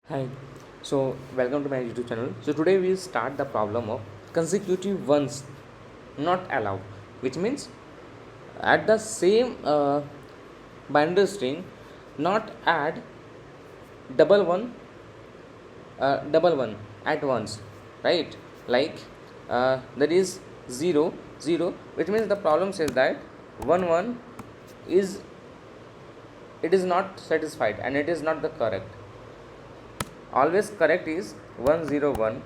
Hi, so welcome to my YouTube channel. So today we start the problem of consecutive ones not allowed, which means at the same binary string, not add double one, double one at once, right? Like that is 0 0, which means the problem says that 1 1 is it is not satisfied and it is not the correct. Always correct is 101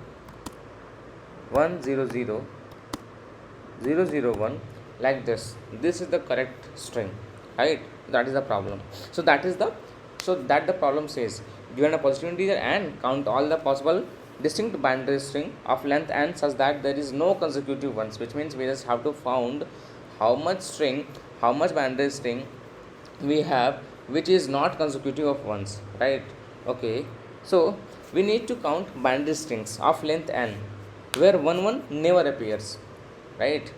100 001, like this is the correct string, right? That is the problem. So that the problem says, given a positive integer and count all the possible distinct binary string of length and such that there is no consecutive ones, which means we just have to found how much binary string we have which is not consecutive of ones, right? Okay, so we need to count binary strings of length n where 1 1 never appears, right?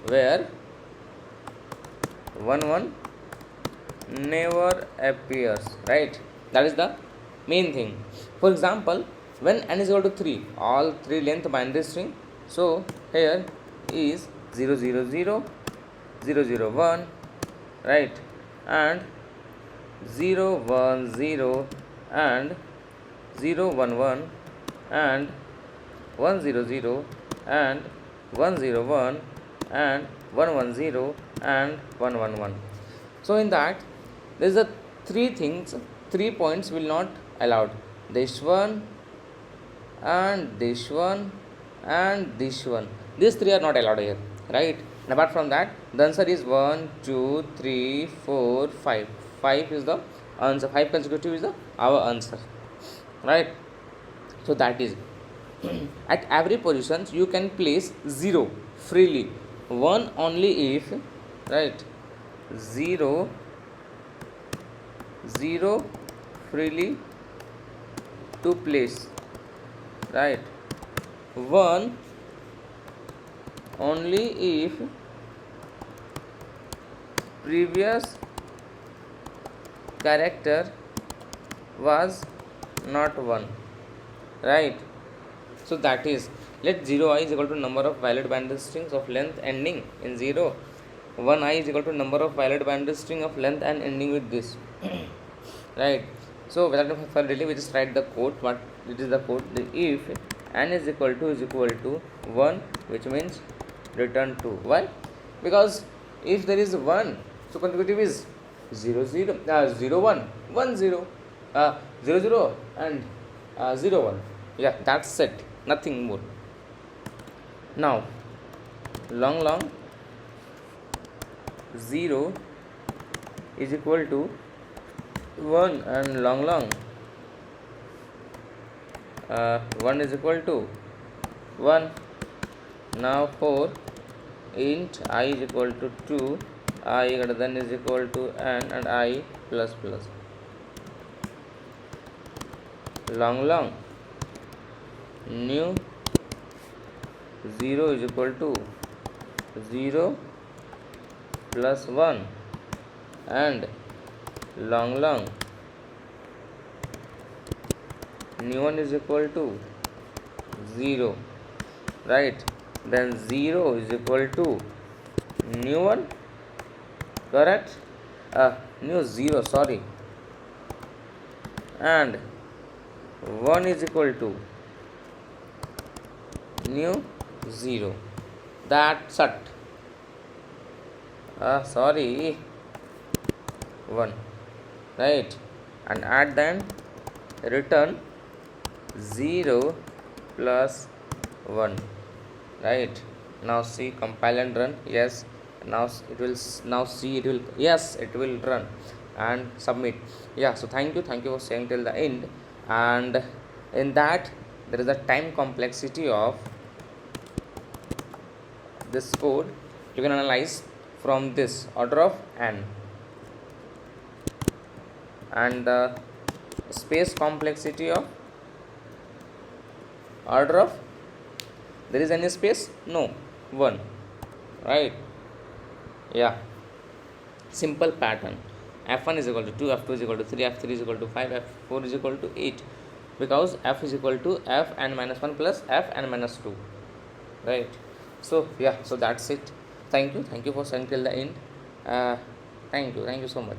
Where 1 1 never appears, right? That is the main thing. For example, when n is equal to 3, all three length binary string, so here is 0 0 0 0 0 1, right? And 0 1 0 and 0 1 1 and 1 0 0 and 1 0 1 and 1 1 0 and 1 1 1. So in that there is a three things, 3 points will not allowed. This one and this one and this one. These three are not allowed here, right? And apart from that, the answer is 1 2 3 4 5. 5 is the answer. 5 consecutive is the our answer, right? So that is at every position you can place 0 freely. 1 only if, right? 0 0 freely to place, right? 1 only if previous character was not 1, right? So that is, let 0 I is equal to number of valid binary strings of length ending in 0. 1 I is equal to number of valid binary string of length and ending with this, right? So without further delay, we just write the code. What it is the code? The if n is equal to 1, which means return 2. Why? Because if there is 1, so consecutive is 0 0 0 1 1 0 0 0 and 0 1. Yeah, that's it, nothing more. Now long 0 is equal to 1 and long 1 is equal to 1. Now for int I is equal to 2, I greater than is equal to n and I plus plus. Long new 0 is equal to 0 plus 1 and long new 1 is equal to 0, right? Then 0 is equal to new 1, correct? New 0, sorry, and 1 is equal to new 0. That's it. Sorry, 1, right? And add then return 0 plus 1, right? Now see, compile and run. Yes, now it will, now see it will, yes, it will run and submit. Yeah, so thank you for staying till the end. And in that there is a time complexity of this code. You can analyze from this order of n, and the space complexity of order of, there is any space? No, 1, right? Yeah, simple pattern. F1 is equal to 2, F2 is equal to 3, F3 is equal to 5, F4 is equal to 8. because f is equal to f n minus 1 plus f n minus 2, right? So yeah, so that's it. Thank you for staying till the end. uh, Thank you so much.